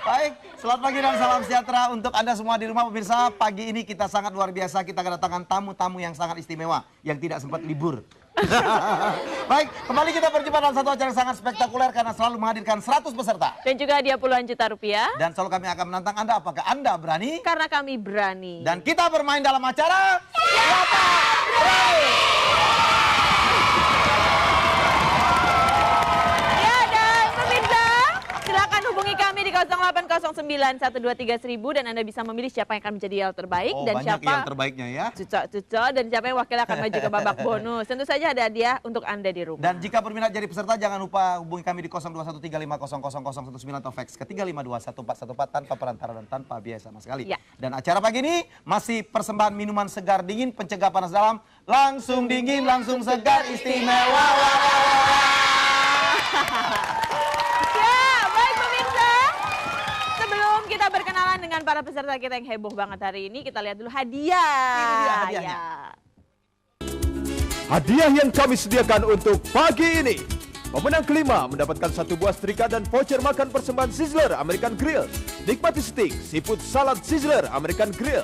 Baik, selamat pagi dan salam sejahtera untuk Anda semua di rumah pemirsa. Pagi ini kita sangat luar biasa, kita kedatangan tamu-tamu yang sangat istimewa, yang tidak sempat libur. Baik, kembali kita berjumpa dalam satu acara yang sangat spektakuler karena selalu menghadirkan 100 peserta. Dan juga hadiah puluhan juta rupiah. Dan selalu kami akan menantang Anda, apakah Anda berani? Karena kami berani. Dan kita bermain dalam acara Siapa Berani? Ya, dan pemirsa, silakan hubungi kami di 0809-123-1000 dan Anda bisa memilih siapa yang akan menjadi yang terbaik dan banyak siapa yang terbaiknya ya. Cucok dan siapa yang wakil akan maju ke babak bonus. Tentu saja ada hadiah untuk Anda di rumah. Dan jika berminat jadi peserta, jangan lupa hubungi kami di 0213500019 atau fax ke 3521414 tanpa perantara dan tanpa biaya sama sekali. Ya. Dan acara pagi ini masih persembahan minuman segar dingin, pencegah panas dalam, langsung dingin, langsung segar, istimewa. Ya, baik pemirsa. Sebelum kita berkenalan dengan para peserta kita yang heboh banget hari ini, kita lihat dulu hadiah. Ini dia hadiahnya. Ya. Hadiah yang kami sediakan untuk pagi ini. Pemenang kelima mendapatkan satu buah setrika dan voucher makan persembahan Sizzler American Grill. Nikmati steak, seafood salad Sizzler American Grill.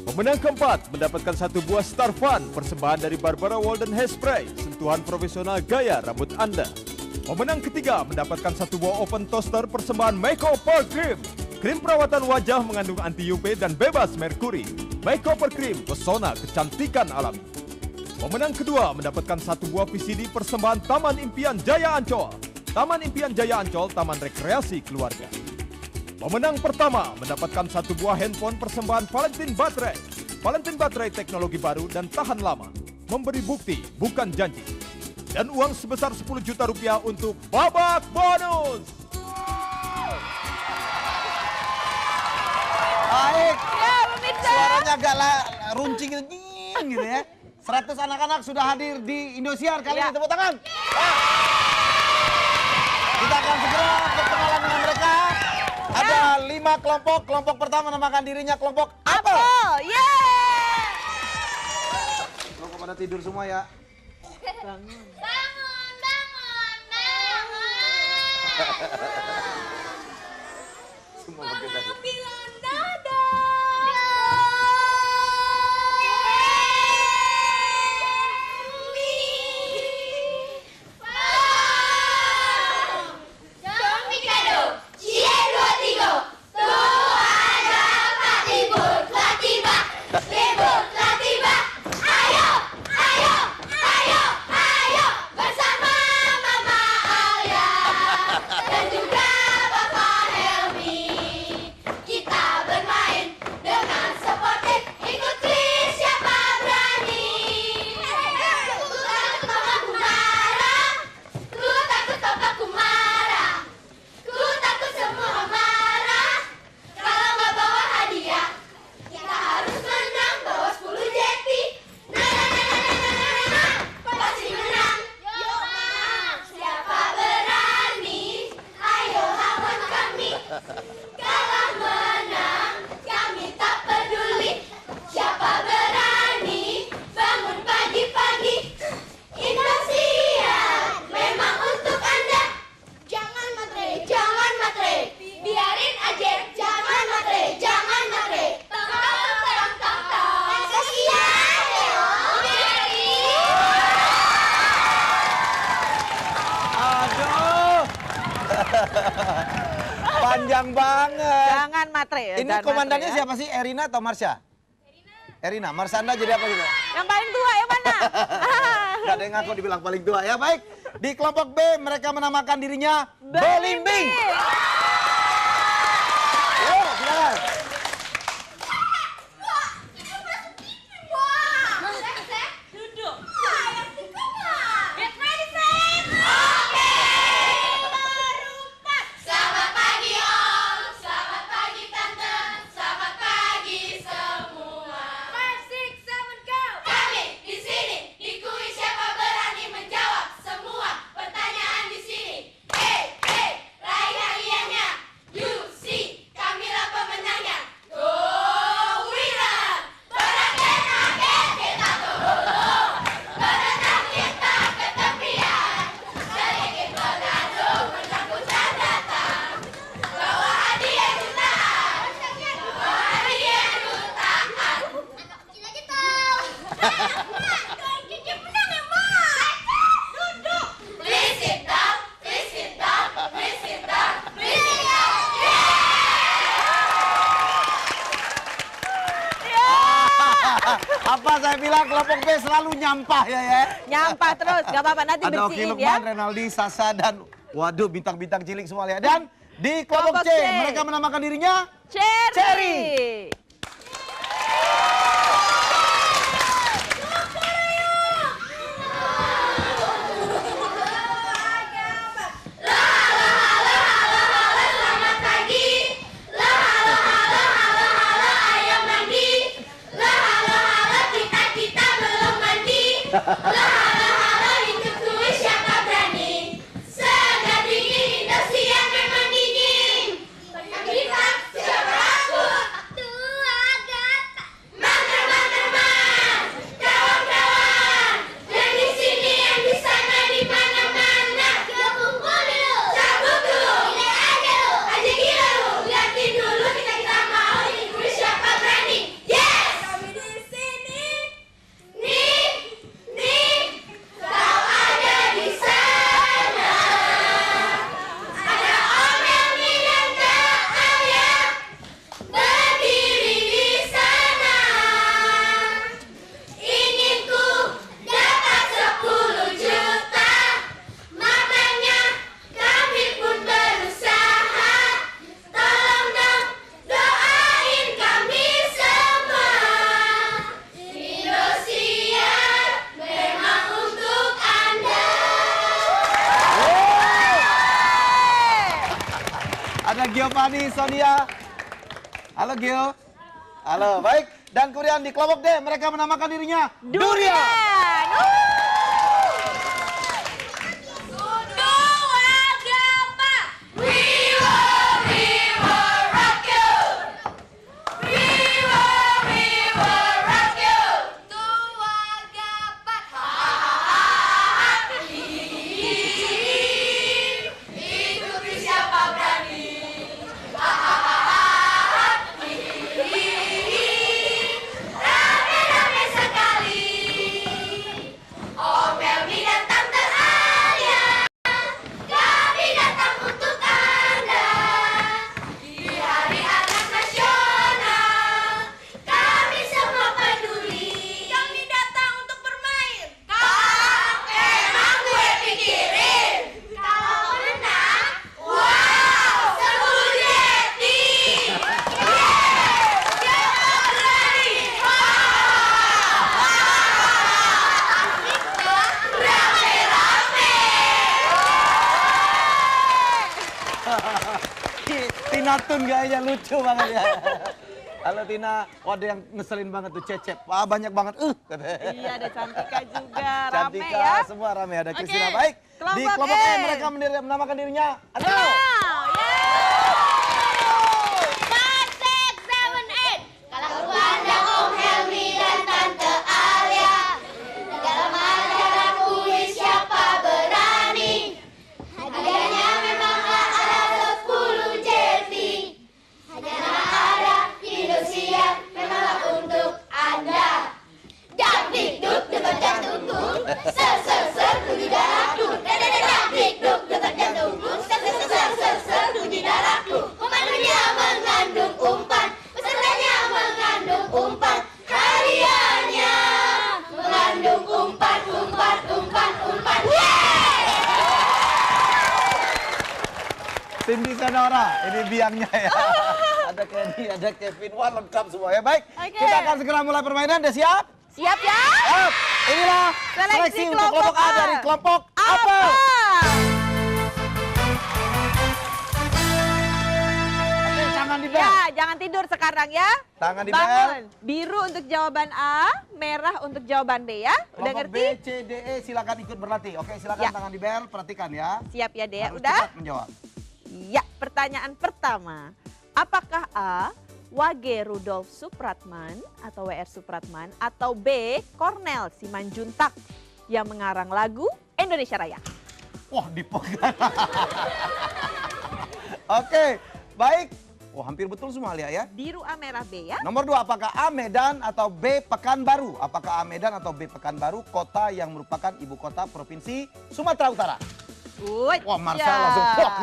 Pemenang keempat mendapatkan satu buah Star Fun persembahan dari Barbara Walden Hairspray, sentuhan profesional gaya rambut Anda. Pemenang ketiga mendapatkan satu buah oven toaster persembahan Makeover Cream. Krim perawatan wajah mengandung anti UV dan bebas merkuri. Makeover Cream, pesona kecantikan alami. Pemenang kedua mendapatkan satu buah VCD persembahan Taman Impian Jaya Ancol. Taman Impian Jaya Ancol, taman rekreasi keluarga. Pemenang pertama mendapatkan satu buah handphone persembahan Valentine Baterai. Valentine Baterai teknologi baru dan tahan lama. Memberi bukti, bukan janji. Dan uang sebesar 10 juta rupiah untuk babak bonus. Baik, Ya, pemirsa. suaranya agak runcing gitu, nying gitu ya. 100 anak-anak sudah hadir di Indosiar kali ini, tepuk tangan. Kita akan segera berkenalan dengan mereka. Ada 5 kelompok. Kelompok pertama namakan dirinya kelompok Apel. Oh, yeah. Kelompok pada tidur semua ya. Bangun. Semua pakai dada. Bilang dadah. Panjang banget. Jangan matre. Ini jangan komandannya matre, ya. siapa sih? Erina atau Marsha? Erina. Marsanda jadi apa gitu? Yang paling tua yang mana? Gak ada yang ngaku dibilang paling tua ya. Baik, di kelompok B mereka menamakan dirinya Belimbing. Yuk, silakan. Pertanyaan di sini. Hey, hey, raih hadiahnya. Cici menang ya, Mak. Duduk. Please sit down, please sit down, please sit down, please sit down. Apa saya bilang kelompok B selalu nyampah ya. Nyampah terus, gak apa-apa nanti Ada Oki bersihin Lukman, ya. Renaldi, Sasa, dan waduh bintang-bintang cilik semua ya. Dan di kelompok Kelompok C, C. mereka menamakan dirinya Cherry. Cherry. Selamat pagi. Halo, ayam mandi. Halo, kita belum mandi. Halo, hidup kuis siapa berani. Segar dingin, Indosiar memang dingin. Kita siapa aku? Tua gata. Man, kawan-kawan. Yang di sini, yang di sana, di mana-mana. Kita kumpul dulu. Cabut dulu. Ini aja lu. Aja gila lu. Liatin dulu kita mau ini kuis siapa berani. Yes. Kami di sini. Nih. Kau ada di sana. Ada Om Helmi dan Kak Alia berdiri di sana. Ingin ku dapat 10 juta. Makanya kami pun berusaha. Tolong dong doain kami semua. Indosiar memang untuk Anda. Ada Giovanni, Sonia. Halo Gio. Halo, baik. Dan kemudian di kelompok D, mereka menamakan dirinya Durian. Dua Gapa. We will rock you. We will rock you. Dua Gapa. Ikuti siapa berani. Rame-rame sekali. Om Helmi dan Tante Alia, kami datang untuk Anda. Di Hari Anak Nasional, kami semua peduli. Kami datang untuk bermain. Emang gue pikirin. Kalau menang, wow, 10 jeti. Siapa berani? Rame-rame. Tina Tun gayanya lucu banget ya. Halo Tina, waduh yang ngeselin banget tuh Cecep. Wah banyak banget. Iya, ada Cantika juga, rame Cantika, ya. semua rame. Ada Oke, Kristina. Baik, di kelompok kelompok E. E mereka menamakan dirinya Adele. Wow, yeay. 5, 6, 7, 8. Kalau ada Om Helmi dan Tante Alia, dalam acara kuis siapa berani. Hadiahnya memang gak ada 10 jeti. Hanya ada Indosiar memanglah untuk Anda. Dakdikduk detak jantungku, ser bunyi darahku. Dakdikduk detak jantungku, ser bunyi darahku. Pemandunya mengandung umpan, pesertanya mengandung umpan, hadiahnya mengandung umpan. Cindy Senora, ini biangnya ya. Ada Kenny, ada Kevin, wah lengkap semua ya. Baik, Oke. kita akan segera mulai permainan. Udah siap? Siap ya? Siap. Inilah Seleksi seleksi untuk kelompok kelompok A A. dari kelompok Apa? Apel. Oke, tangan di bel. Ya, jangan tidur sekarang ya. Tangan di bel. Bangun. Biru untuk jawaban A, merah untuk jawaban B ya. Udah Kelompok ngerti? B, C, D, E silakan ikut berlatih. Oke, silakan Ya. tangan di bel, perhatikan ya. Siap ya Dea, Harus udah? cepat menjawab. Ya, pertanyaan pertama. Apakah A, Wage Rudolf Supratman atau WR Supratman atau B, Cornel Simanjuntak yang mengarang lagu Indonesia Raya? Wah, dipegang. Oke, baik. Oh, hampir betul semua Lia ya. Biru A merah B ya. Nomor 2, apakah A Medan atau B Pekanbaru? Apakah A Medan atau B Pekanbaru kota yang merupakan ibu kota provinsi Sumatera Utara? Wah, Marcel langsung plok.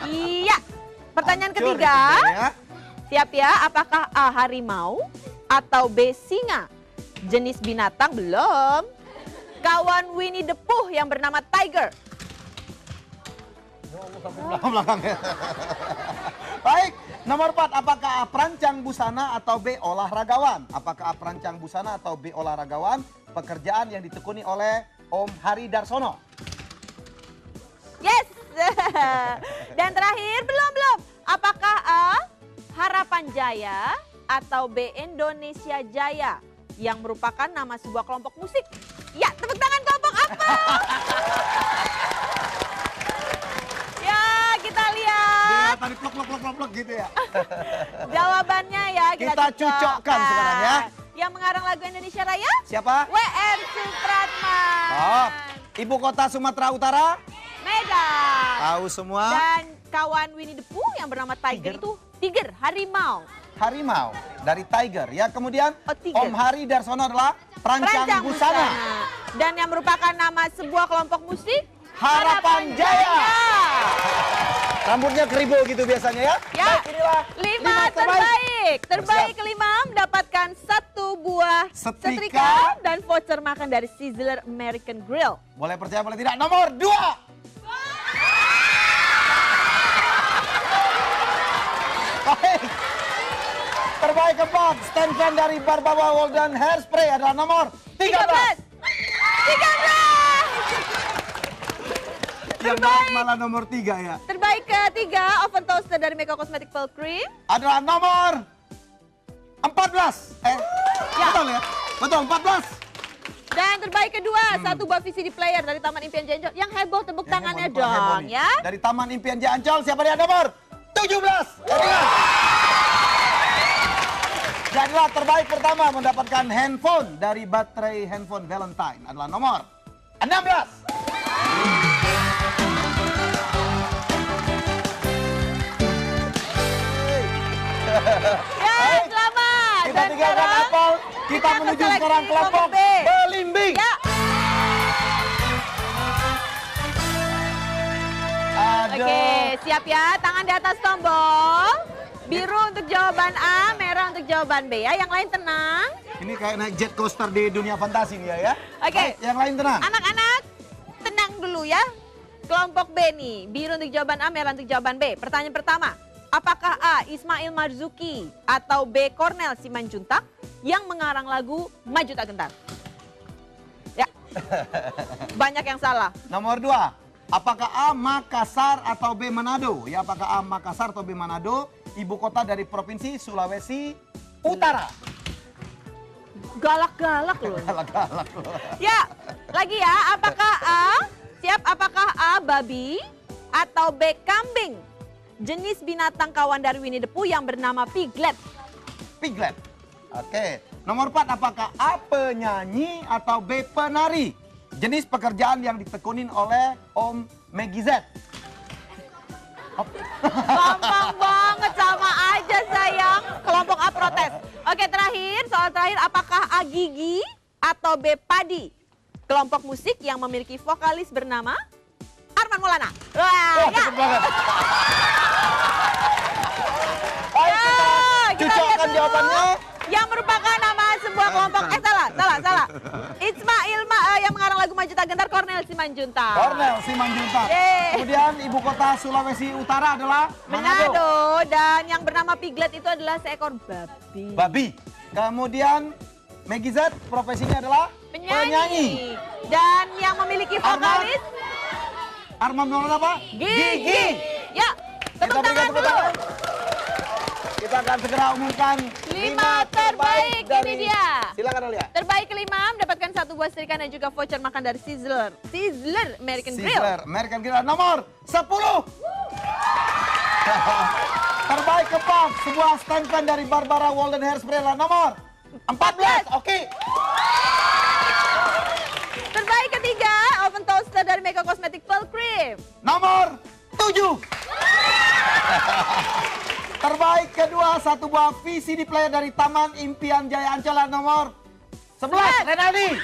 Iya. Pertanyaan Hancur ketiga. itu, ya. Siap ya, apakah A harimau atau B singa? Jenis binatang belum. Kawan Winnie the Pooh yang bernama Tiger. Belakang-belakangnya. Baik, nomor 4, apakah A perancang busana atau B olahragawan? Apakah A perancang busana atau B olahragawan? Pekerjaan yang ditekuni oleh Om Hari Darsono. Yes. Dan terakhir, belum. Apakah A Harapan Jaya atau B Indonesia Jaya yang merupakan nama sebuah kelompok musik? Ya, tepuk tangan kelompok apa? Ya, kita lihat Tadi plok gitu ya. jawabannya ya. Kita cocokkan sekarang ya. Yang mengarang lagu Indonesia Raya? Siapa? WR Supratman. Oh, ibu kota Sumatera Utara? Medan. Tahu semua. Dan kawan Winnie the Pooh yang bernama Tiger itu Tiger, harimau. Harimau dari Tiger ya. Kemudian Oh, Tiger. Om Hari Darsono adalah perancang busana. Dan yang merupakan nama sebuah kelompok musik Harapan Jaya. Rambutnya keribu gitu biasanya ya. Ya, Baik, inilah 5 terbaik. Terbaik kelima mendapatkan 1 buah Setrika. setrika dan voucher makan dari Sizzler American Grill. Boleh percaya boleh tidak. Nomor 2. Baik. Terbaik keempat, stand fan dari Barbara Walden Hairspray adalah nomor 13. 13. Yang bawah malah nomor 3 ya. Terbaik ketiga, oven toaster dari Meko Cosmetic Pearl Cream. Adalah nomor 14. Betul ya? Betul, 14. Dan terbaik kedua, 1 buah VCD player dari Taman Impian Jaya Ancol. Yang heboh tepuk Yang tangannya heboh, heboh dong nih. ya. Dari Taman Impian Jaya Ancol, siapa dia? Nomor 17. Jadilah terbaik pertama mendapatkan handphone dari baterai handphone Valentine adalah nomor 16. Ya, selamat. Kita tinggalkan apel, kita menuju seleksi sekarang kelompok B. belimbing. Ya. Aduh. Oke, siap ya. Tangan di atas tombol. Biru untuk jawaban A, merah untuk jawaban B ya. Yang lain tenang. Ini kayak naik jet coaster di dunia fantasi nih ya. Oke. Baik, yang lain tenang. Anak-anak, tenang dulu ya. Kelompok B nih, biru untuk jawaban A, merah untuk jawaban B. Pertanyaan pertama, apakah A. Ismail Marzuki atau B. Cornel Simanjuntak yang mengarang lagu Maju Tak Gentar? Ya, banyak yang salah. Nomor 2, apakah A. Makassar atau B. Manado? Ya, apakah A. Makassar atau B. Manado? Ibu kota dari Provinsi Sulawesi Utara. Galak-galak loh. Galak-galak loh. Ya, lagi ya, apakah A. Siap, apakah A. Babi atau B. Kambing? Jenis binatang kawan dari Winnie the Pooh yang bernama Piglet. Piglet. Oke. Nomor 4, apakah A. Penyanyi atau B. Penari? Jenis pekerjaan yang ditekunin oleh Om Meggy Z. Gampang banget, sama aja sayang. Kelompok A protes. Oke, terakhir, soal terakhir, apakah A. Gigi atau B. Padi? Kelompok musik yang memiliki vokalis bernama Arman Maulana. Wah, ya. Cepet banget. Baik, Ya, kita lihat cocokkan dulu. jawabannya. Yang merupakan nama sebuah kelompok, salah. Ismail yang mengarang lagu Maju Tak Gentar, Cornel Simanjuntak. Cornel Simanjuntak. Yeay. Kemudian ibu kota Sulawesi Utara adalah Manado. Manado. Dan yang bernama Piglet itu adalah seekor babi. Babi. Kemudian Meggy Z profesinya adalah penyanyi. Dan yang memiliki vokalis Arman Maulana apa? Gigi. Ya, tepuk Kita berikan tangan tepuk dulu. tangan. Kita akan segera umumkan 5 terbaik, ini dia. Silakan Alia. Terbaik kelima mendapatkan 1 buah setrika dan juga voucher makan dari Sizzler American Grill. Sizzler American Grill nomor 10. Terbaik keempat, sebuah stand fan dari Barbara Walden Hairspray nomor 14. Oke. Terbaik ketiga, oven toaster dari Meko Cosmetic Pearl Cream. Nomor 7. Terbaik kedua, satu buah VCD player dari Taman Impian Jaya Ancol nomor 11, Renaldi.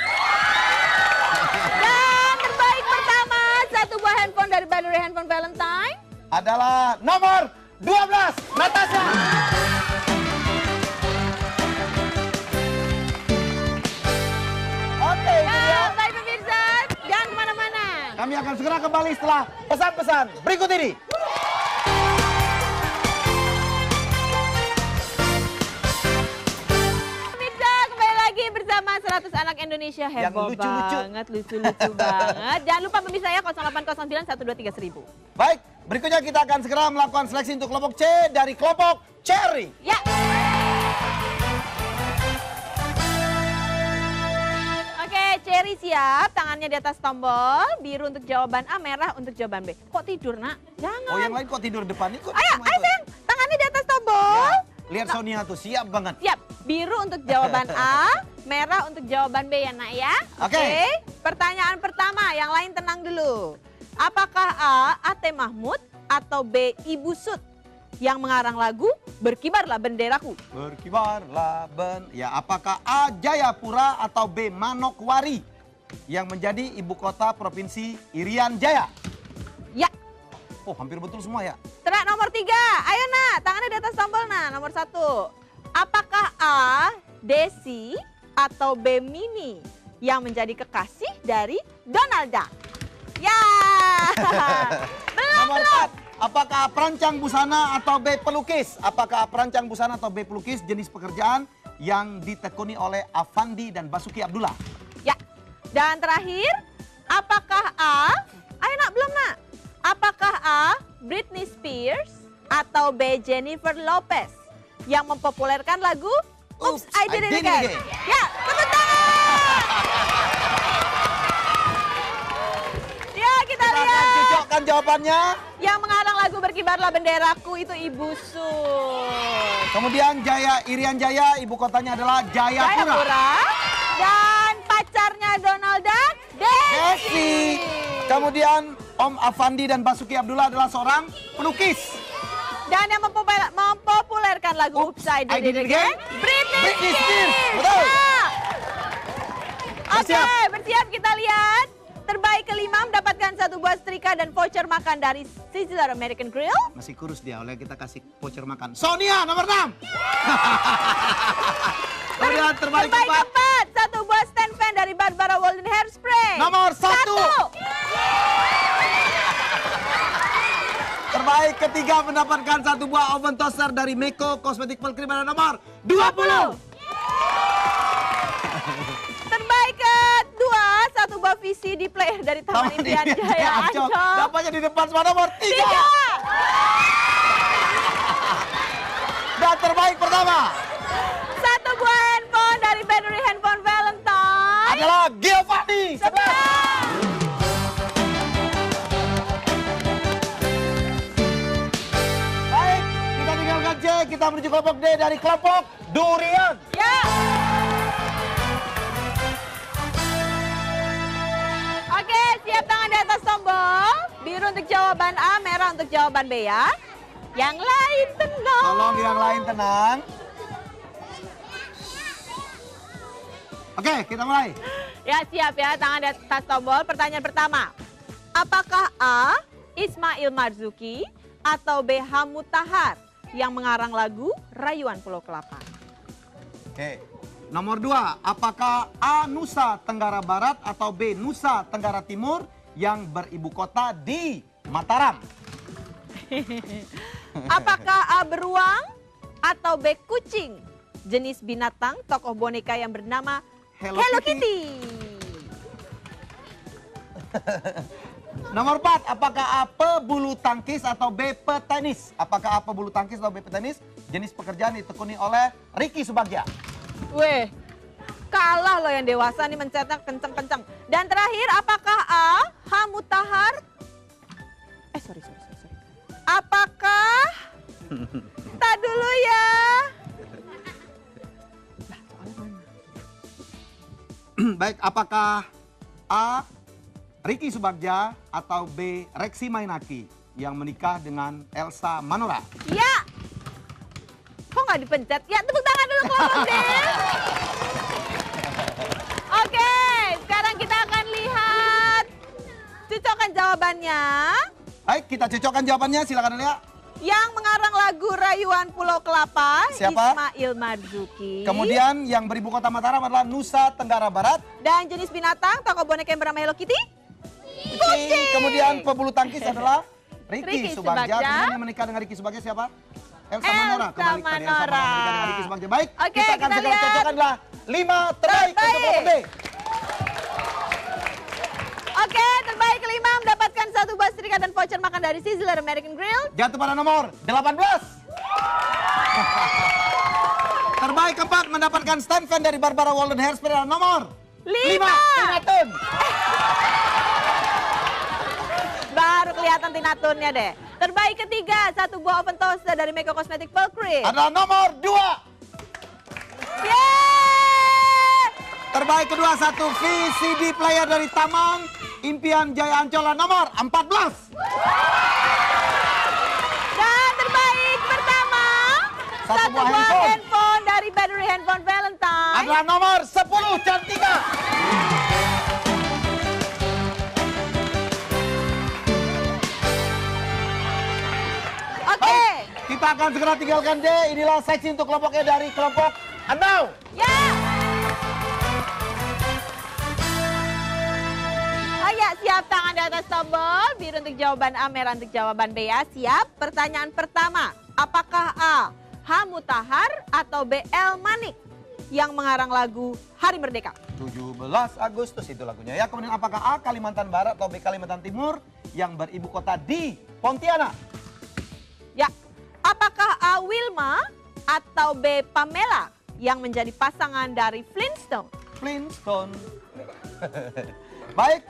Dan terbaik pertama, satu buah handphone dari Battery Handphone Valentine. Adalah nomor 12, Natasha. Oke, itu dia. Ya, baik pemirsa, jangan kemana-mana. Kami akan segera kembali setelah pesan-pesan berikut ini. Pemirsa, kembali lagi bersama 100 anak Indonesia. Yang Heboh lucu-lucu. banget, lucu-lucu banget. Jangan lupa pemirsa ya, 0809 123 1000. Baik, berikutnya kita akan segera melakukan seleksi untuk kelompok C dari kelompok Cherry. Ya. Oke, Cherry siap. Tangannya di atas tombol. Biru untuk jawaban A, merah untuk jawaban B. Kok tidur, nak? Jangan. Oh, yang lain kok tidur depan ikut? Ayo, semua ayo ikut. sayang. Tangannya di atas tombol. Ya, lihat Sonia tuh siap banget. Siap. Biru untuk jawaban A, merah untuk jawaban B ya, nak ya. Oke. Pertanyaan pertama, yang lain tenang dulu. Apakah A, A.T. Mahmud atau B, Ibu Sud yang mengarang lagu Berkibarlah Benderaku? Berkibarlah ya, apakah A Jayapura atau B Manokwari yang menjadi ibu kota provinsi Irian Jaya? Ya. Oh, hampir betul semua ya. Terak nomor 3. Ayo nak, tangannya di atas tombol nah. Nomor 1. Apakah A, Desi atau B, Mimi yang menjadi kekasih dari Donald Duck? Ya. Nomor 4. Apakah A perancang busana atau B pelukis? Apakah A perancang busana atau B pelukis jenis pekerjaan yang ditekuni oleh Afandi dan Basuki Abdullah? Ya. Dan terakhir, apakah A, ayo nak, belum nak. Apakah A, Britney Spears atau B, Jennifer Lopez yang mempopulerkan lagu Oops, I Did It Again? Ya, tepuk tangan. Ya, kita Kita akan lihat. cocokkan jawabannya. Yang mengarang lagu Berkibarlah Benderaku itu Ibu Sud. Kemudian Irian Jaya, ibu kotanya adalah Jayapura. Jayapura. Dan pacarnya Donald Duck, Desi. Desi. Kemudian Om Afandi dan Basuki Abdullah adalah seorang pelukis. Dan yang mempopulerkan lagu Oops, I Did It Again, Britney Spears. Betul. Ya. Oke, Bersiap. bersiap kita lihat. Terbaik kelima mendapatkan satu buah setrika dan voucher makan dari Sizzler American Grill. Masih kurus dia, oleh kita kasih voucher makan. Sonia nomor 6. Kemudian terbaik Terbaik 4. keempat, satu buah stand fan dari Barbara Walden Hairspray. Nomor 1. Terbaik ketiga mendapatkan satu buah oven toaster dari Meko Kosmetik Pelkrim pada nomor 20. Terbaik kedua, satu buah VCD player dari Taman Impian Jaya Ancol. Dapatnya di depan semua nomor 3. 3. Dan terbaik pertama Satu buah handphone dari Battery Handphone Valentine. adalah Giovanni 11. Baik, kita tinggalkan C, kita menuju kelompok D dari kelompok Durian. Ya. Oke, siap tangan di atas tombol. Biru untuk jawaban A, merah untuk jawaban B ya. Yang lain tenang. Tolong yang lain tenang. Oke, kita mulai. Ya, siap ya, tangan di atas tombol. Pertanyaan pertama. Apakah A, Ismail Marzuki atau B, Hamut Tahar yang mengarang lagu Rayuan Pulau Kelapa? Oke. Nomor 2, apakah A Nusa Tenggara Barat atau B Nusa Tenggara Timur yang beribu kota di Mataram? Apakah A, beruang atau B, kucing? Jenis binatang tokoh boneka yang bernama Hello Kitty. Nomor 4, apakah A pebulu tangkis atau B petenis? Apakah A pebulu tangkis atau B petenis? Jenis pekerjaan ditekuni oleh Ricky Subagja. Weh, kalah loh yang dewasa nih mencetnya kenceng-kenceng. Dan terakhir, apakah A, Hamut Tahar? Sorry. Apakah? Tak dulu ya. Lah, soalnya mana? Baik, apakah A Ricky Subagja atau B Reksi Mainaki yang menikah dengan Elsa Manora? Ya. dipencet. Ya, tepuk tangan dulu kelompok D. Oke, sekarang kita akan lihat cocokkan jawabannya. Baik, kita cocokkan jawabannya. Silakan Alia. Yang mengarang lagu Rayuan Pulau Kelapa, Siapa? Ismail Marzuki. Kemudian yang beribu kota Mataram adalah Nusa Tenggara Barat. Dan jenis binatang, tokoh boneka yang bernama Hello Kitty. Kucing. Kemudian pebulu tangkis adalah Ricky Ricky Subagja. Subagja. Kemudian yang menikah dengan Ricky Subagja siapa? Elsa Elsa Manora. Kembali tadi Elsa Manora. Manora menikah dengan Ricky Subagja. Baik, Oke, kita akan kita segera lihat. cocokkan adalah 5 terbaik untuk kelompok D. Oke, terbaik kelima mendapatkan 1 buah setrika dan voucher makan dari Sizzler American Grill. Jatuh pada nomor 18. Terbaik keempat mendapatkan stand fan dari Barbara Walden Hairspray adalah nomor 5. 5. Tinatun. Baru kelihatan tinatunnya deh. Terbaik ketiga, 1 buah oven toaster dari Meko Cosmetic Pelkri. Adalah nomor 2. Yeay! Terbaik kedua 1 VCD player dari Taman Impian Jaya Ancol nomor 14. Dan terbaik pertama, Satu 1 buah buah handphone. handphone dari Battery Handphone Valentine. Adalah nomor 10 Cantika. Oke, Baik, kita akan segera tinggalkan D. Inilah seksi untuk kelompok E dari kelompok Andau. ya. Oh ya, siap tangan di atas tombol. Biru untuk jawaban A, merah untuk jawaban B ya. Siap? Pertanyaan pertama. Apakah A, H. Mutahar atau B, L. Manik yang mengarang lagu Hari Merdeka? 17 Agustus itu lagunya ya. Kemudian apakah A Kalimantan Barat atau B Kalimantan Timur yang beribu kota di Pontianak? Ya. Apakah A. Wilma atau B. Pamela yang menjadi pasangan dari Flintstone? Flintstone. Baik,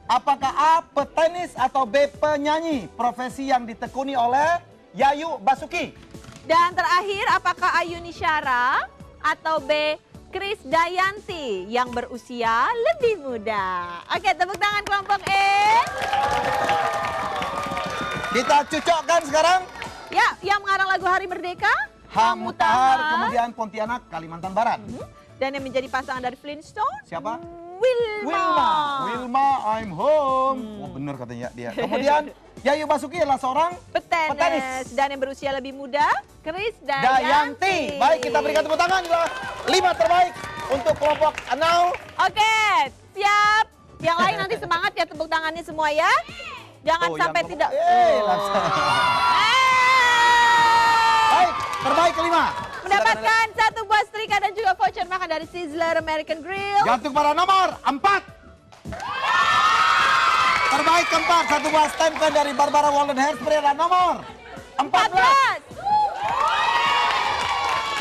apakah A petenis atau B penyanyi? Profesi yang ditekuni oleh Yayu Basuki. Dan terakhir, apakah A. Yuni Syara atau B. Kris Dayanti yang berusia lebih muda? Oke, tepuk tangan kelompok E. Kita cocokkan sekarang. Ya, yang mengarang lagu Hari Merdeka? H. Mutahar, kemudian Pontianak, Kalimantan Barat. Dan yang menjadi pasangan dari Flintstone? Siapa? Wilma. Wilma, I'm home. Oh bener katanya dia. Kemudian Yayu Basuki adalah seorang Petenis. petenis. Dan yang berusia lebih muda? Kris Dayanti. Dayanti. Baik, kita berikan tepuk tangan. 5 terbaik untuk kelompok Anau. Oke, siap. Yang lain nanti semangat ya tepuk tangannya semua ya. Jangan Oh, sampai yang tidak. langsung. Baik, terbaik kelima. Mendapatkan 1 buah setrika dan juga voucher makan dari Sizzler American Grill. Jatuh pada nomor 4. Terbaik keempat, 1 buah stand fan dari Barbara Walden Hairspray adalah nomor 14. 14.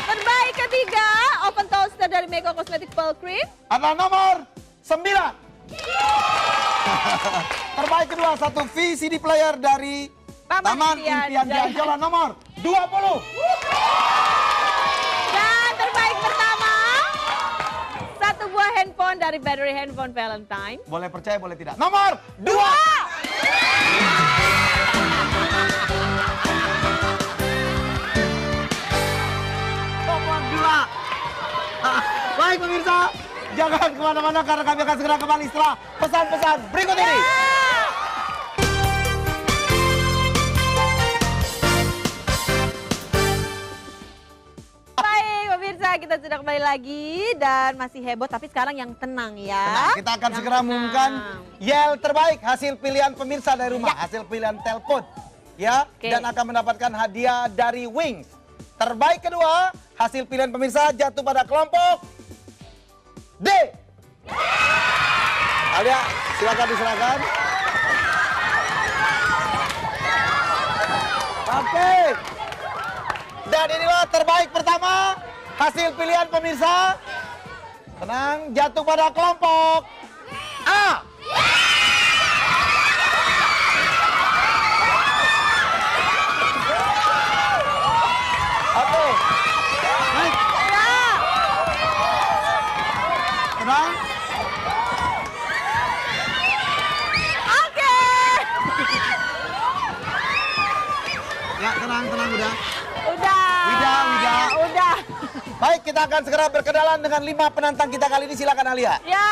Terbaik ketiga, oven toaster dari Meko Cosmetic Pelkri. Adalah nomor 9. Terbaik kedua, 1 VCD player dari Taman Impian Jaya Ancol nomor 20. Dan terbaik pertama, 1 buah handphone dari Battery Handphone Valentine. Boleh percaya, boleh tidak. Nomor 2. Nomor 2. Baik pemirsa, jangan kemana-mana karena kami akan segera kembali setelah pesan-pesan berikut ini. Baik pemirsa, kita sudah kembali lagi dan masih heboh tapi sekarang yang tenang ya. Tenang, kita akan Yang segera mengumumkan tenang. yel terbaik hasil pilihan pemirsa dari rumah, hasil pilihan telepon. Ya, Oke. dan akan mendapatkan hadiah dari Wings. Terbaik kedua, hasil pilihan pemirsa jatuh pada kelompok D. Alia, silakan diserahkan. Oke. Dan inilah terbaik pertama, hasil pilihan pemirsa. Tenang, jatuh pada kelompok A. Oke. Baik. Tenang. Oke. Ya, tenang, tenang udah. Udah. Wida. Udah. Baik, kita akan segera berkenalan dengan 5 penantang kita kali ini. Silakan Alia. Ya,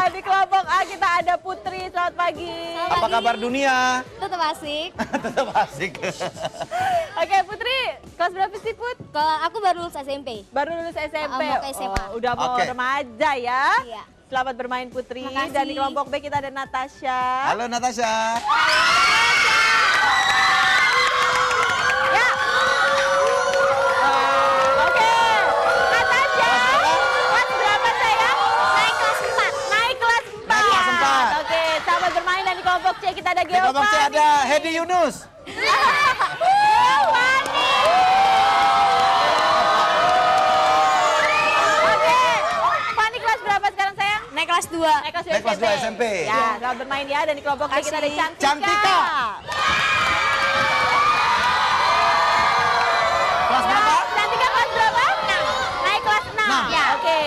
di kelompok A kita ada Putri. Selamat pagi. Apa kabar dunia? Tetap asik. Tetap asik. Oke, Putri. Kelas berapa sih, Put? Kalau aku baru lulus SMP. Baru lulus SMP. Mau ke SMA. Oh, udah mau Oke. remaja ya. Iya. Selamat bermain, Putri. Makasih. Dan di kelompok B kita ada Natasha. Halo Natasha. Ya. Oke. Natasha. Kelas berapa sayang? Naik kelas 4. Naik kelas 4. Naik kelas 4. Oke, selamat bermain. Dan di kelompok C kita ada Di kelompok C Giovanni. ada Hedi Yunus. Oke. Fanny kelas berapa sekarang sayang? Naik kelas 2. Naik kelas 2 Naik kelas 2 SMP. Ya, selamat bermain ya. Dan di kelompok C kita ada Kasih. Cantika. Cantika. Kelas berapa? Cantika kelas berapa? 6. Naik kelas 6. Enam. Ya, oke.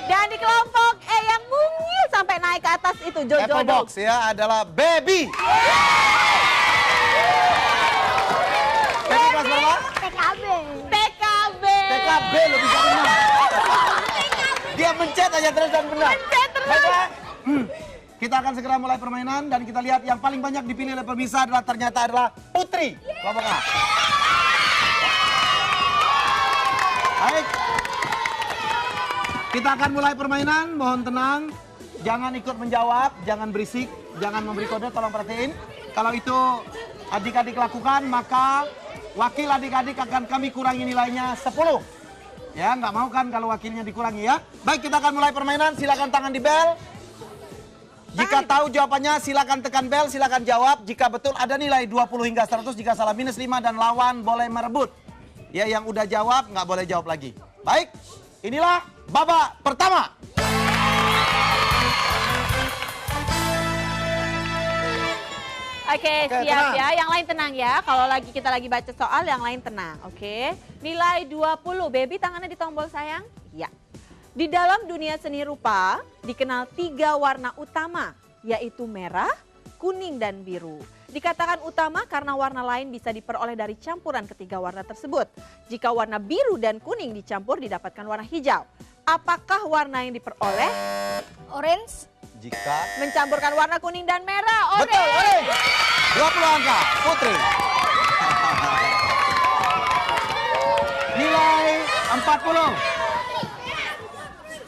Dan di kelompok E yang mungil sampai naik ke atas itu Jojo Apple Dog. Box ya adalah Baby. Baby kelas berapa? PKB. PKB. PKB lo bisa menang. Dia mencet aja terus dan benar. Mencet terus. Baiklah. Kita akan segera mulai permainan dan kita lihat yang paling banyak dipilih oleh pemirsa adalah ternyata adalah Putri. Kelompok A. Baik. Kita akan mulai permainan, mohon tenang. Jangan ikut menjawab, jangan berisik, jangan memberi kode, tolong perhatiin. Kalau itu adik-adik lakukan, maka wakil adik-adik akan kami kurangi nilainya 10. Ya, nggak mau kan kalau wakilnya dikurangi ya. Baik, kita akan mulai permainan, silakan tangan di bel. Jika tahu jawabannya, silakan tekan bel, silakan jawab. Jika betul ada nilai 20 hingga 100, jika salah minus 5 dan lawan boleh merebut. Ya, yang udah jawab nggak boleh jawab lagi. Baik, inilah babak pertama. Oke, Oke, siap tenang. ya. Yang lain tenang ya. Kalau kita lagi baca soal, yang lain tenang. Oke. Nilai 20. Baby tangannya di tombol sayang. Ya. Di dalam dunia seni rupa dikenal 3 warna utama, yaitu merah, kuning, dan biru. Dikatakan utama karena warna lain bisa diperoleh dari campuran ketiga warna tersebut. Jika warna biru dan kuning dicampur didapatkan warna hijau. Apakah warna yang diperoleh? Orange. Jika Mencampurkan warna kuning dan merah. betul, orange. 20 angka, Putri. Nilai 40.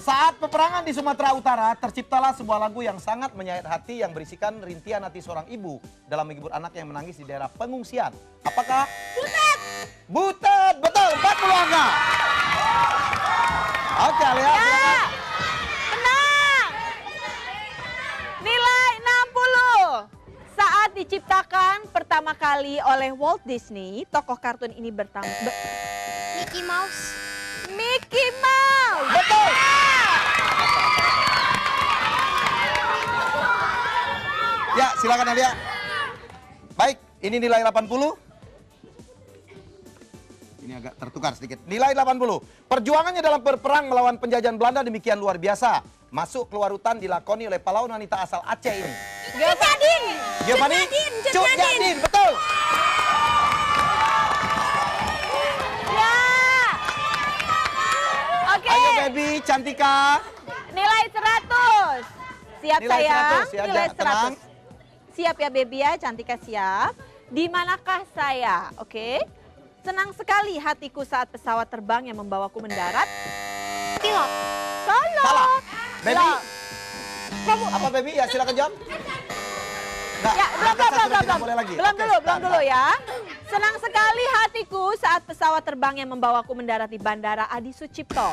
Saat peperangan di Sumatera Utara, terciptalah sebuah lagu yang sangat menyayat hati yang berisikan rintihan hati seorang ibu dalam menghibur anak yang menangis di daerah pengungsian. Apakah? Butet! Butet, betul, 40 angka. Oke, Alia, Ya. silakan. Tenang. Nilai 60. Saat diciptakan pertama kali oleh Walt Disney, tokoh kartun ini Mickey Mouse. Mickey Mouse. Betul. Ya, silakan Alia. Baik, ini nilai 80. Ini agak tertukar sedikit. Nilai 80. Perjuangannya dalam berperang melawan penjajahan Belanda demikian luar biasa. Masuk keluar hutan dilakoni oleh pahlawan wanita asal Aceh ini. Giovanni. Giovanni? Cut Nyadin, betul. Ya. Oke. Ayo baby, Cantika. Nilai 100. Siap Nilai sayang. 100 ya, Nilai tenang. 100. Siap ya baby ya, Cantika siap. Di manakah saya? Oke. Senang sekali hatiku saat pesawat terbang yang membawaku mendarat. Pilot. Salah. Baby. Loh. Apa baby? Ya silakan jawab. Nggak, Ya, belum angka satu tidak boleh lagi. Belum Oke, dulu, belum sebentar. dulu ya. Senang sekali hatiku saat pesawat terbang yang membawaku mendarat di Bandara Adi Sucipto.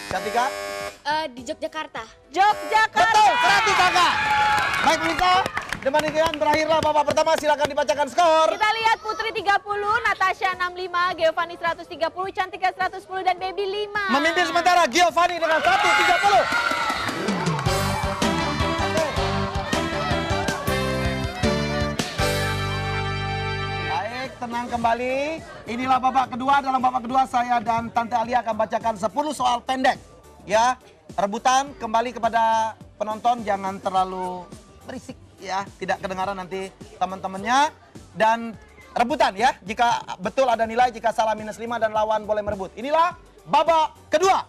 Cantika. Di Yogyakarta. Yogyakarta. Betul, 100 angka. Baik pemirsa, demikian berakhirlah babak pertama. Silakan dibacakan skor. Kita lihat Putri 30, Natasha 65, Giovanni 130, Cantika 110, dan Baby 5. Memimpin sementara Giovanni dengan 130. Baik, tenang kembali. Inilah babak kedua. Dalam babak kedua saya dan Tante Alia akan bacakan 10 soal pendek. Ya, rebutan kembali kepada penonton, jangan terlalu berisik ya, tidak kedengaran nanti teman-temannya. Dan rebutan ya, jika betul ada nilai, jika salah minus 5 dan lawan boleh merebut. Inilah babak kedua.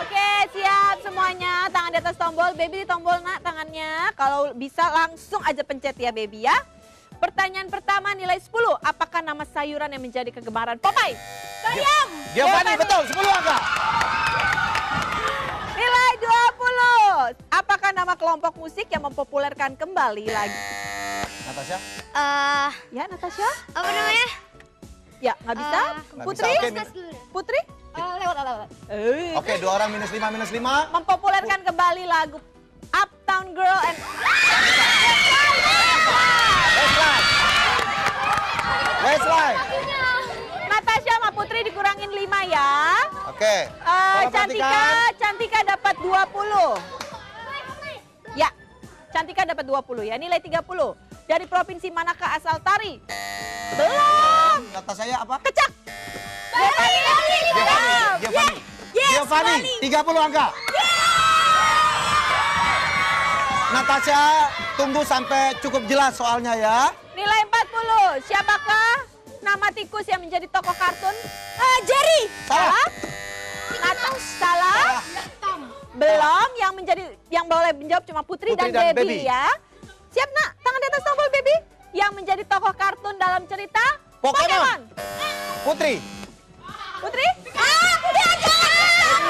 Oke, siap semuanya. Tangan di atas tombol. Baby di tombol nak tangannya. Kalau bisa langsung aja pencet ya baby ya. Pertanyaan pertama nilai 10. Apakah nama sayuran yang menjadi kegemaran Popeye? Bayam. Giovanni, betul, 10 angka. Nilai 20. Apakah nama kelompok musik yang mempopulerkan kembali lagi? Natasha? Ya, Natasha? Apa namanya? Ya, nggak bisa. Nggak Putri? bisa, oke. Gas dulu deh. Putri? Lewat. Oke, 2 orang -5. Mempopulerkan kembali lagu Uptown Girl and Westlife. Natasha sama Putri dikurangin 5 ya. Oke. Tolong perhatikan. Cantika dapat 20. Ya, Cantika dapat 20 ya. Nilai 30. Dari provinsi manakah asal tari? Belum. Kata saya apa? Kecak. Giovanni, 30 angka. Natasha, tunggu sampai cukup jelas soalnya ya. Nilai 40. Siapakah nama tikus yang menjadi tokoh kartun? Jerry. Salah. Salah. Belum. Yang boleh menjawab cuma Putri dan Baby ya. Siap nak? Tangan di atas tombol Baby. Yang menjadi tokoh kartun dalam cerita Pokemon. Putri. Putri? Udah jangan.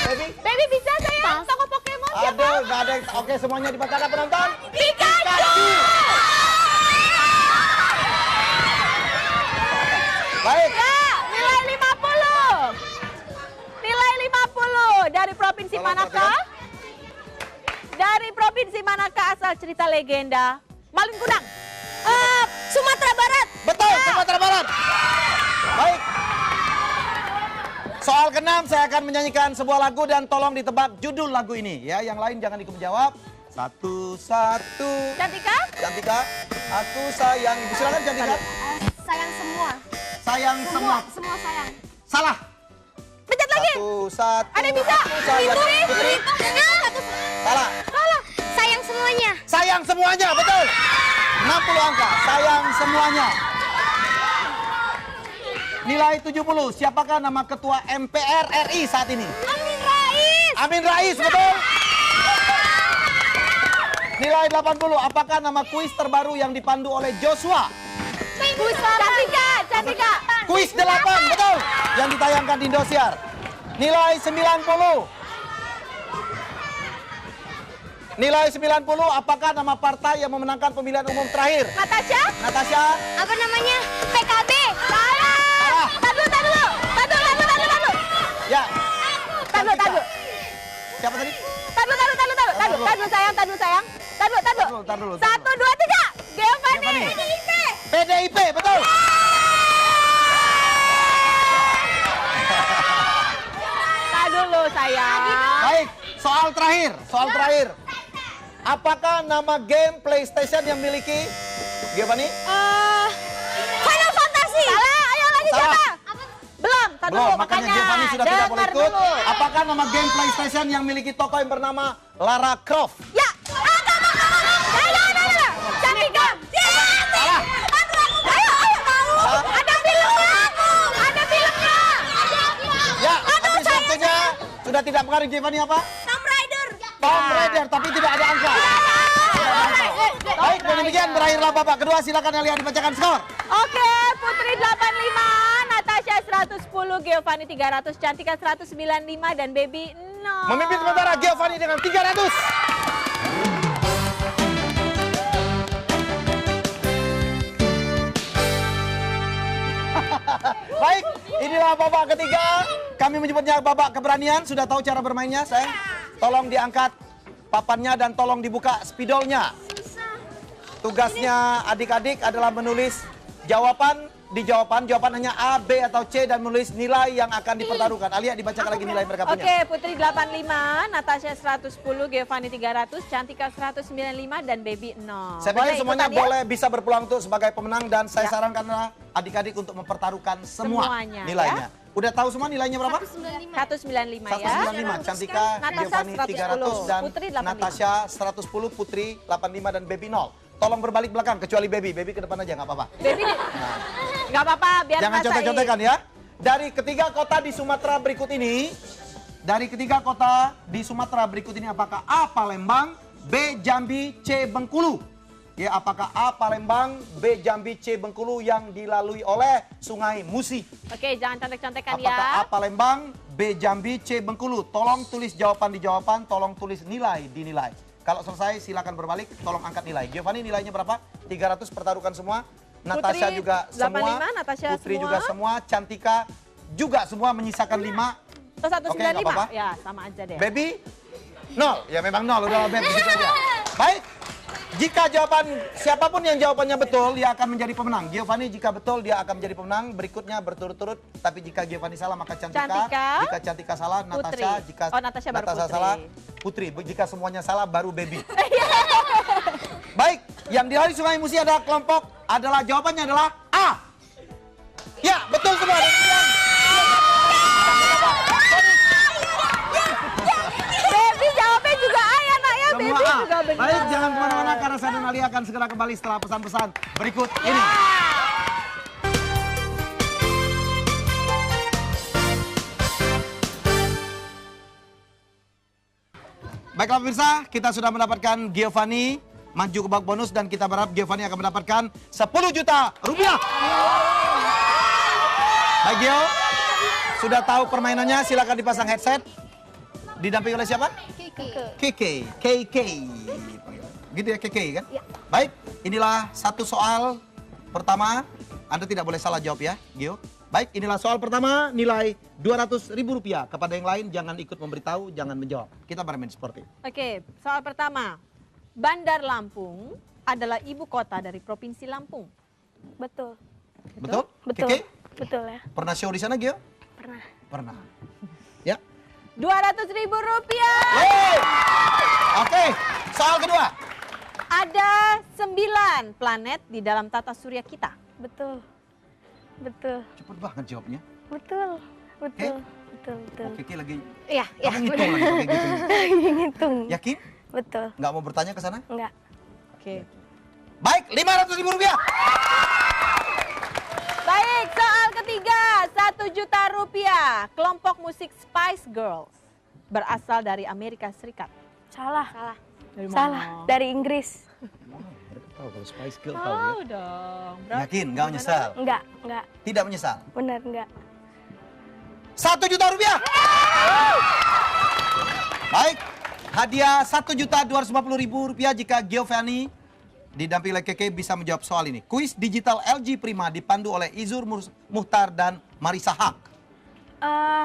Baby. Baby bisa sayang. Tokoh Pokemon siapa? Aduh, nggak ada. Oke, semuanya dibacakan penonton. Pikachu. Baik. Ya, nilai 50. Nilai 50. Dari provinsi Tolong manakah? Dari provinsi manakah asal cerita legenda Malin Kundang? Sumatera Barat. Betul, Sumatera Barat. Baik. Soal ke-6 saya akan menyanyikan sebuah lagu dan tolong ditebak judul lagu ini ya. Yang lain jangan ikut menjawab. Satu. Cantika? Cantika, aku sayang. Ibu silakan Cantika. Sayang semua. Sayang semua. Semua sayang. Salah. Pencet lagi. Satu. Ada yang bisa? Aku sayang. Putri. Salah. Sayang semuanya. Sayang semuanya, betul. 60 angka. Sayang semuanya. Nilai 70. Siapakah nama ketua MPR RI saat ini? Amin Rais. Amin Rais, betul. Nilai 80. Apakah nama kuis terbaru yang dipandu oleh Joshua? Cantika. Kuis 8, betul. Yang ditayangkan di Indosiar. Nilai 90. Nilai 90. Apakah nama partai yang memenangkan pemilihan umum terakhir? Natasha. Apa namanya? PKB. Salah. Tadu. Ya. Tadu. Siapa tadi? Tadu sayang. Tadu. Tar dulu. 1, 2, 3. Giovanni. PDIP, betul. Tadu lo sayang. Baik, soal terakhir. Apakah nama game PlayStation yang miliki Giovanni? Final Fantasy. Salah. Ayo lagi Salah. siapa? Belum. Tadu Belum, dulu, makanya Giovanni sudah tidak boleh dengar ikut. dulu. Apakah nama game PlayStation yang miliki tokoh yang bernama Lara Croft? Ya. Cantika. Salah. Ayo tahu. Ada filmnya. Ya, habis waktunya. Sudah tidak mengaruhi Giovanni apa? Tomb Raider. Tomb Raider, tapi tidak ada angka. Baik, dan demikian berakhirlah babak kedua. Silakan Alia dibacakan skor. Oke, Putri 85, Natasha 110, Giovanni 300, Cantika 195, dan Baby 0. Memimpin sementara Giovanni dengan 300. Baik, inilah babak ketiga. Kami menyebutnya babak keberanian. Sudah tahu cara bermainnya, sayang? Tolong diangkat papannya dan tolong dibuka spidolnya. Tugasnya adik-adik adalah menulis jawaban di jawaban hanya A, B, atau C dan menulis nilai yang akan dipertaruhkan. Alia dibacakan lagi nilai mereka punya. Oke, Putri 85, Natasha 110, Giovanni 300, Cantika 195, dan Baby 0. Saya pikir semuanya ikutan ya? boleh bisa berpeluang untuk sebagai pemenang dan saya sarankan adik-adik untuk mempertaruhkan Semuanya, nilainya. Udah tahu semua nilainya berapa? 195 ya. 195, Cantika, Natasha Giovanni 300 dan Putri 85. Natasha 110, Putri 85 dan Baby 0. tolong berbalik belakang kecuali Baby. Baby ke depan aja nggak apa-apa. Baby, nggak apa-apa, biar Jangan ngerasain. contek-contekan ya. Dari ketiga kota di Sumatera berikut ini, apakah A. Palembang, B. Jambi, C. Bengkulu? Ya, apakah A. Palembang, B. Jambi, C. Bengkulu yang dilalui oleh Sungai Musi? Oke, jangan contek-contekan Apakah A. ya. Palembang, B. Jambi, C. Bengkulu? Tolong tulis jawaban di jawaban, tolong tulis nilai di nilai. Kalau selesai silakan berbalik, tolong angkat nilai. Giovanni nilainya berapa? 300 pertaruhkan semua. Natasha Putri, juga 85, semua. Natasha Putri semua. juga semua. Cantika juga semua menyisakan 5. Atau Oke, nggak 195? apa-apa. Ya, sama aja deh. Baby? 0. Ya memang 0. Udah Baby begitu aja. Baik. Jika jawaban siapapun yang jawabannya betul, dia akan menjadi pemenang. Giovanni jika betul dia akan menjadi pemenang. Berikutnya berturut-turut. Tapi jika Giovanni salah maka Cantika. Cantika. Jika Cantika salah, Putri. Natasha. Jika Oh, Natasha baru Putri. salah, Putri. Jika semuanya salah, baru Baby. Baik, yang dilalui Sungai Musi adalah kelompok adalah jawabannya adalah A. Ya, betul semua. Dan pilihan. Baby jawabnya juga A ya nak ya. Baby Semua A. juga benar. Baik, jangan kemana-mana karena saya dan Ali akan segera kembali setelah pesan-pesan berikut ini. Baiklah pemirsa, kita sudah mendapatkan Giovanni maju ke babak bonus dan kita berharap Giovanni akan mendapatkan 10 juta rupiah. Baik Gio, sudah tahu permainannya, silakan dipasang headset. Didampingi oleh siapa? KK. Gitu ya KK kan? Baik, inilah satu soal pertama. Anda tidak boleh salah jawab ya, Gio. Baik, inilah soal pertama, nilai Rp200.000. Kepada yang lain jangan ikut memberitahu, jangan menjawab. Kita bermain sportif. Oke, soal pertama. Bandar Lampung adalah ibu kota dari Provinsi Lampung. Betul. Betul? Betul. Keke? Betul ya. Pernah show di sana, Gio? Pernah. Pernah. Ya. Rp200.000. Yeay! Oke, soal kedua. Ada 9 planet di dalam tata surya kita. Betul. Betul. Cepet banget jawabnya. Betul. Betul. Betul. Betul. Oh, Keke lagi, Iya, iya. kamu ngitung lagi kayak gitu. Ngitung. Yakin? Betul. Nggak mau bertanya ke sana? Enggak. Oke. Baik, Rp500.000. Baik, soal ketiga. Rp1 juta. Kelompok musik Spice Girls berasal dari Amerika Serikat. Salah. Salah. Dari mana? Salah. Dari Inggris. Tahu kalau Spice Girl tahu Tahu ya. dong. Yakin, nggak menyesal? Enggak. Tidak menyesal. Benar enggak. Rp1 juta. Baik, hadiah Rp1.250.000 jika Giovanni didampingi oleh Keke bisa menjawab soal ini. Kuis digital LG Prima dipandu oleh Izur Muhtar dan Marisa Haq.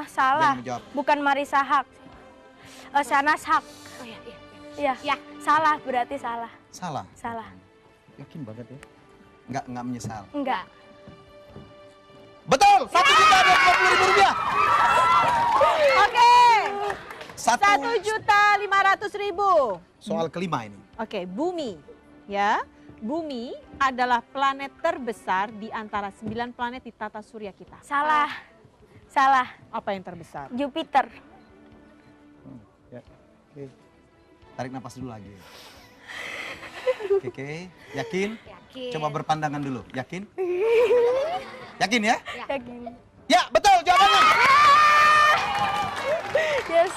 Salah. Yang menjawab. Bukan Marisa Haq. Shanas Haq. Oh iya, iya. Iya. Ya. Salah, berarti salah. Salah. Salah. Yakin banget ya? Nggak menyesal. Enggak. Betul, Rp1.250.000. Oke. Satu. Rp1.500.000. Soal kelima ini. Oke, bumi. Ya, bumi adalah planet terbesar di antara 9 planet di tata surya kita. Salah. Salah. Apa yang terbesar? Jupiter. Ya. Oke. Tarik napas dulu lagi. Oke, yakin? Yakin. Coba berpandangan dulu, yakin? Yakin ya? Yakin. Ya, betul jawabannya. Yes.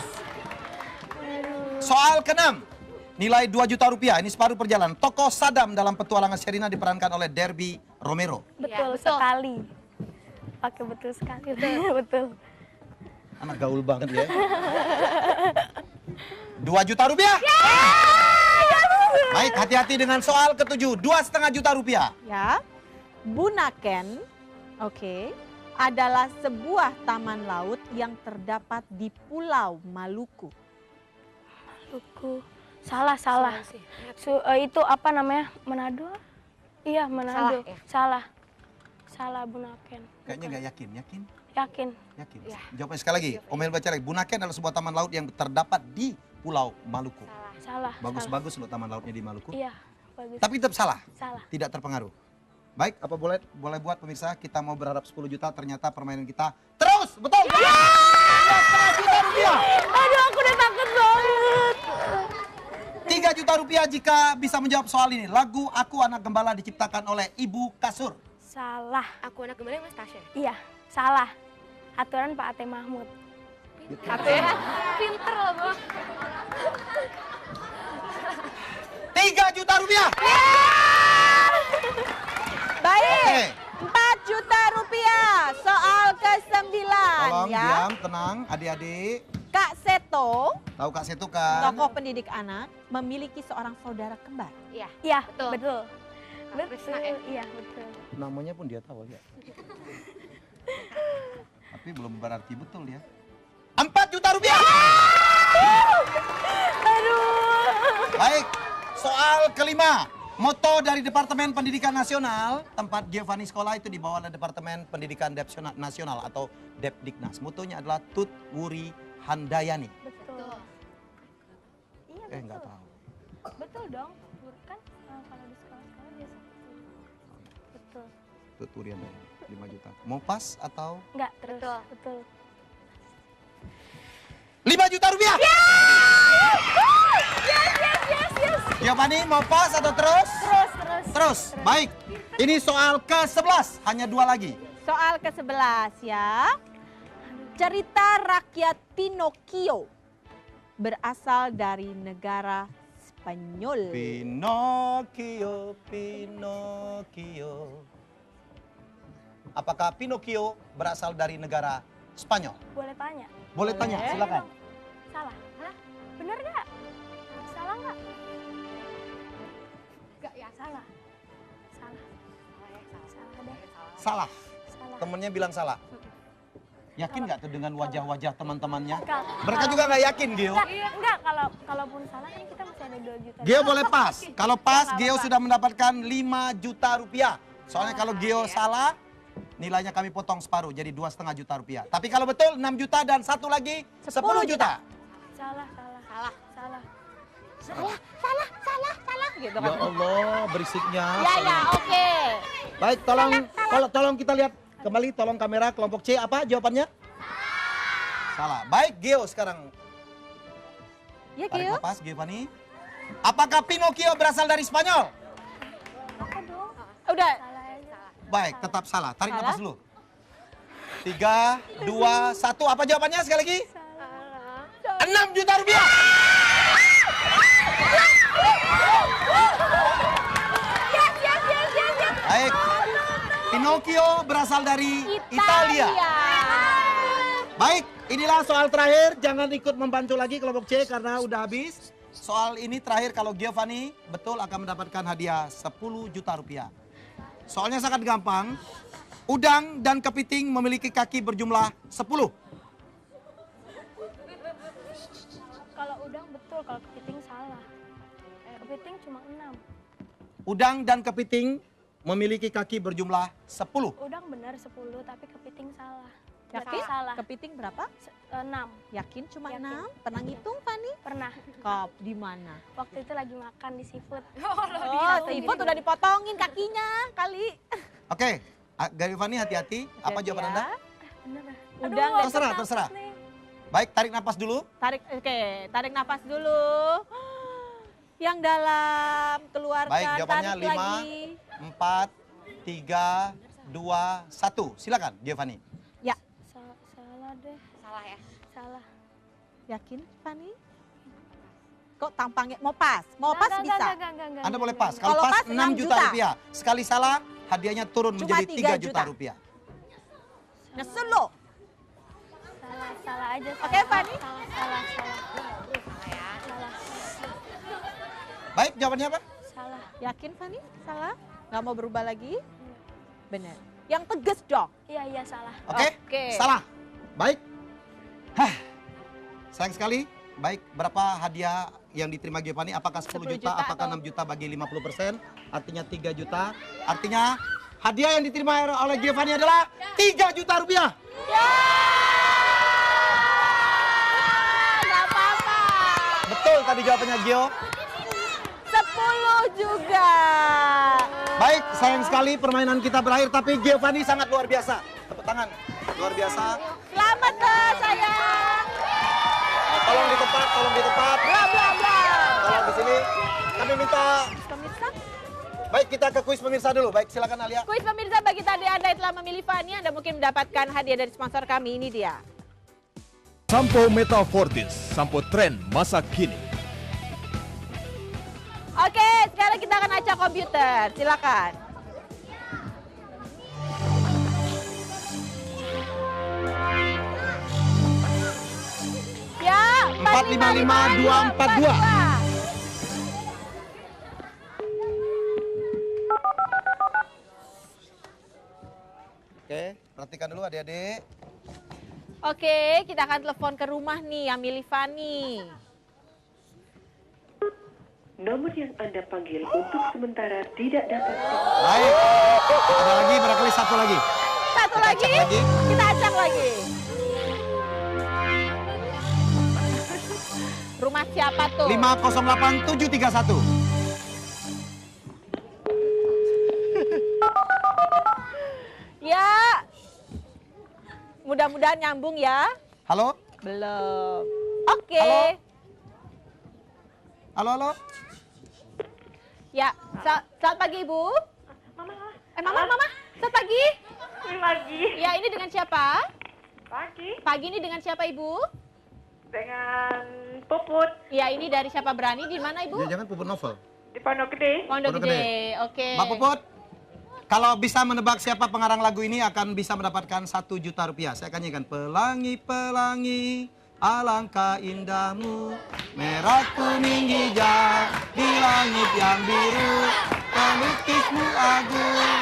Soal ke-6. Nilai Rp2 juta. Ini separuh perjalanan. Tokoh Saddam dalam petualangan Sherina diperankan oleh Derby Romero. Betul betul. sekali. Oke, betul sekali. Betul. Anak gaul banget ya. Rp2 juta. Baik, hati-hati dengan soal ke-7. Rp2,5 juta. Ya. Bunaken, oke, adalah sebuah taman laut yang terdapat di Pulau Maluku. Maluku. Salah. sih. Itu apa namanya? Manado? Iya, Manado. Salah, ya? Salah Bunaken. Kayaknya nggak yakin, yakin? Yakin. Yakin. Ya. Jawabannya sekali lagi. Omel baca lagi. Bunaken adalah sebuah taman laut yang terdapat di Pulau Maluku. Salah. Bagus-bagus loh taman lautnya di Maluku. Iya, bagus. Tapi tetap salah. Salah. Tidak terpengaruh. Baik, apa boleh buat pemirsa kita mau berharap 10 juta, ternyata permainan kita terus betul. Rp2,5 juta. Aduh, aku udah takut banget. Rp3 juta. rupiah jika bisa menjawab soal ini. Lagu Aku Anak Gembala diciptakan oleh Ibu Kasur. Salah. Aku anak gembala Mas Tasya. Iya, salah. Aturan Pak Ate Mahmud. Pinter loh, Bu. 3 juta rupiah. Baik. Oke. 4 juta rupiah. Soal ke-9 Tolong ya. diam, tenang adik-adik. Kak Seto, Tahu Kak Setu kan? tokoh pendidik anak, memiliki seorang saudara kembar. Iya. Iya, Betul. betul. Krisna, Betul, ya? iya betul. Namanya pun dia tahu ya. Tapi belum berarti betul ya. 4 juta rupiah. Baik, soal kelima. Moto dari Departemen Pendidikan Nasional, tempat Giovanni sekolah itu dibawa oleh Departemen Pendidikan Nasional atau Depdiknas. Motonya adalah Tut Wuri Handayani. Betul. Iya, betul. Nggak tahu. Betul dong. Kan kalau di sekolah-sekolah biasa. Betul. Tut Wuri Handayani, 5 juta. Mau pas atau? Enggak, terus. Betul. Betul. 5 juta rupiah. Giovanni mau pas atau terus? Terus. Baik. Ini soal ke-11, hanya 2 lagi. Soal ke-11 ya. Cerita rakyat Pinocchio berasal dari negara Spanyol. Pinocchio, Pinocchio. Apakah Pinocchio berasal dari negara Spanyol? Boleh tanya? Boleh tanya, Boleh. silakan. Salah. Hah? Bener nggak? Salah nggak? Enggak ya. Salah. Salah. Salah deh. Salah. Salah. Temennya bilang salah. Yakin nggak tuh dengan wajah-wajah teman-temannya? Kal- Mereka juga nggak yakin, Gio. Enggak, kalaupun salah kan kita masih ada 2 juta. Gio boleh pas. Kalau pas, Nggak Gio apa-apa. sudah mendapatkan 5 juta rupiah. Soalnya kalau Gio salah, nilainya kami potong separuh, jadi 2,5 juta rupiah. Tapi kalau betul 6 juta dan satu lagi 10 juta. Salah. Gitu Ya Allah, berisiknya. Ya, oke. Baik, tolong kita lihat kembali, tolong kamera kelompok C, apa jawabannya? Salah. Baik, Gio sekarang. Ya, Tarik Gio. nafas, Giovanni. Apakah Pinocchio berasal dari Spanyol? Apa dong? Udah. Salah aja. Baik, tetap salah. Tarik Salah. nafas dulu. 3, 2, 1. Apa jawabannya sekali lagi? Salah. 6 juta rupiah. Baik. Pinocchio berasal dari Italia. Baik, inilah soal terakhir. Jangan ikut membantu lagi kelompok C karena udah habis. Soal ini terakhir, kalau Giovanni betul akan mendapatkan hadiah 10 juta rupiah. Soalnya sangat gampang. Udang dan kepiting memiliki kaki berjumlah 10. Kalau udang betul, kalau kepiting salah. Kepiting cuma 6. Udang dan kepiting memiliki kaki berjumlah 10. Udang benar 10, tapi kepiting salah. Yakin? Salah. Kepiting berapa? 6. Yakin cuma Yakin. 6? Pernah ngitung, Fani? Pernah. Kop, di mana? Waktu itu lagi makan di seafood. Oh, seafood udah dipotongin kakinya kali. Oke, Giovanni hati-hati. Apa Oke, jawaban ya. Anda? Bener. Udang Aduh, Terserah, nafas terserah. nih. Baik, tarik nafas dulu. Tarik nafas dulu. Yang dalam, keluarkan, Baik, jawabannya tarik 5, lagi. 4, 3, 2, 1. Silakan, Giovanni. Ya, Salah deh. Salah ya. Salah. yakin, Fani? Kok tampangnya mau pas? Mau pas bisa. Enggak, Anda boleh pas. Kalau Kalau pas pas, 6 6 juta juta. rupiah. Sekali salah, hadiahnya turun Cuma menjadi 3 3 juta juta. rupiah. Nyesel lo. Salah aja. Oke, Fani. Salah. Baik, jawabannya apa? Salah. Yakin, Fani? Salah? Nggak mau berubah lagi? Benar. Yang tegas dong. Iya, salah. Oke? Oke. Salah. Baik. Hah. Sayang sekali. Baik, berapa hadiah yang diterima Giovanni? Apakah 10 10 juta? juta Apakah atau- 6 juta bagi 50%? Artinya 3 juta. Artinya hadiah yang diterima oleh Giovanni adalah 3 juta rupiah. Nggak apa-apa. Betul tadi jawabannya Gio. 10 juga. Baik, sayang sekali permainan kita berakhir. Tapi Giovanni sangat luar biasa. Tepuk tangan. Luar biasa. Selamat loh, sayang. Tolong di tempat, tolong di tempat. Bla bla bla. Tolong di sini. Kami minta, Pemirsa, baik kita ke kuis pemirsa dulu. Baik, silakan Alia. kuis pemirsa bagi tadi Anda yang telah memilih Fani, Anda mungkin mendapatkan hadiah dari sponsor kami. Ini dia. Sampo Meta Fortis, sampo tren masa kini. Oke, sekarang kita akan acak komputer. Silakan. Ya, 455242. Oke, perhatikan dulu adik-adik. Oke, kita akan telepon ke rumah nih yang milih Fani. Nomor yang Anda panggil untuk sementara tidak dapat. Baik, ada lagi, barangkali satu lagi. Satu Kita lagi, acak lagi. kita acak lagi. Rumah siapa tuh? 508731. Ya, mudah-mudahan nyambung ya. Halo? Belum. Oke. Halo? Halo, halo? Ya, selamat pagi Ibu. Mama. Selamat pagi. Pagi. Ya, ini dengan siapa? Pagi Pagi ini dengan siapa Ibu? dengan Puput Ya, ini dari siapa berani di mana Ibu? Jangan puput novel. di Pondok Gede. Pondok Pondok Gede. Oke. Mbak Puput, kalau bisa menebak siapa pengarang lagu ini akan bisa mendapatkan 1 juta rupiah. Saya akan nyanyikan. Pelangi-pelangi, alangkah indahmu, merah kuning hijau, di langit yang biru, pelukismu agung,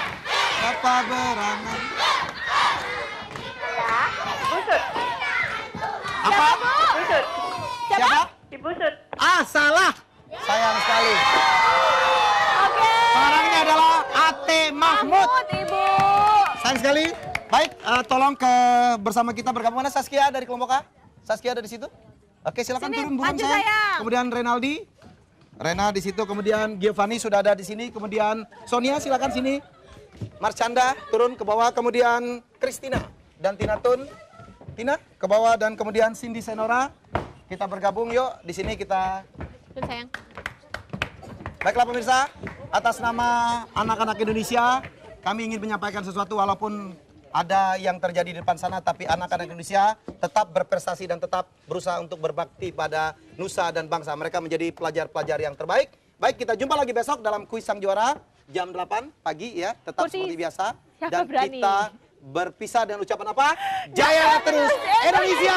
apa berangan. Busut. Apa? Busut. Siapa? Di Busut. Ah, salah. Sayang sekali. Oke. Pengarangnya adalah Ate Mahmud. Mahmud, Ibu. Sayang sekali. Baik, tolong bersama kita bergabung. Mana Saskia dari kelompok A? Saskia ada di situ? Oke, silakan Sini, turun buruan maju, sayang. Kemudian Renaldi. Rena di situ, kemudian Giovanni sudah ada di sini, kemudian Sonia silakan sini. Marcanda turun ke bawah, kemudian Christina dan Tina Tun. Tina ke bawah dan kemudian Cindy Senora. Kita bergabung yuk, di sini kita. Tun sayang. Baiklah pemirsa, atas nama anak-anak Indonesia, kami ingin menyampaikan sesuatu walaupun ada yang terjadi di depan sana, tapi anak-anak Indonesia tetap berprestasi dan tetap berusaha untuk berbakti pada nusa dan bangsa. Mereka menjadi pelajar-pelajar yang terbaik. Baik, kita jumpa lagi besok dalam kuis Sang Juara jam 8 pagi ya, tetap Kursi seperti biasa. siapa Dan berani? kita berpisah dengan ucapan apa? Jaya terus Indonesia!